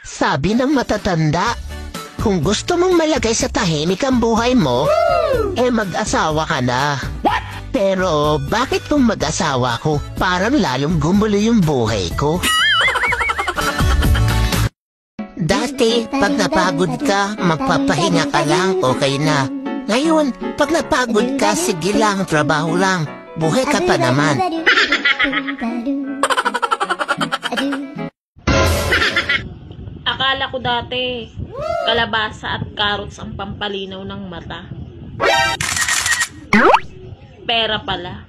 Sabi ng matatanda, kung gusto mong malagay sa tahimik ang buhay mo, mag-asawa ka na. Pero bakit kung mag-asawa ko, parang lalong gumulo yung buhay ko? Dati, pag napagod ka, magpapahinga ka lang, okay na. Ngayon, pag napagod ka, sige lang, trabaho lang. Buhay ka pa naman. Akala ko dati, kalabasa at carrots ang pampalinaw ng mata. Pera pala.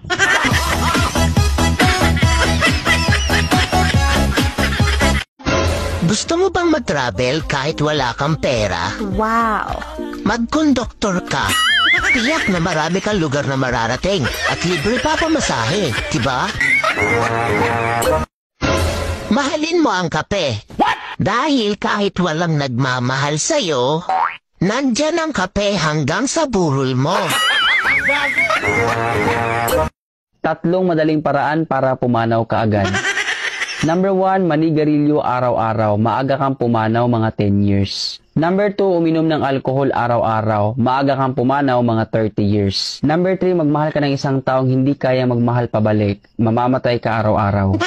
Gusto mo bang mag-travel kahit wala kang pera? Wow! Mag-konduktor ka. Tiyak na marami kang lugar na mararating at libre pa pamasahe, diba? Mahalin mo ang kape. Dahil kahit walang nagmamahal sa'yo, nandyan ang kape hanggang sa burol mo. Tatlong madaling paraan para pumanaw kaagad. Number 1, manigarilyo araw-araw. Maaga kang pumanaw mga 10 years. Number 2, uminom ng alkohol araw-araw. Maaga kang pumanaw mga 30 years. Number 3, magmahal ka ng isang taong hindi kaya magmahal pabalik. Mamamatay ka araw-araw.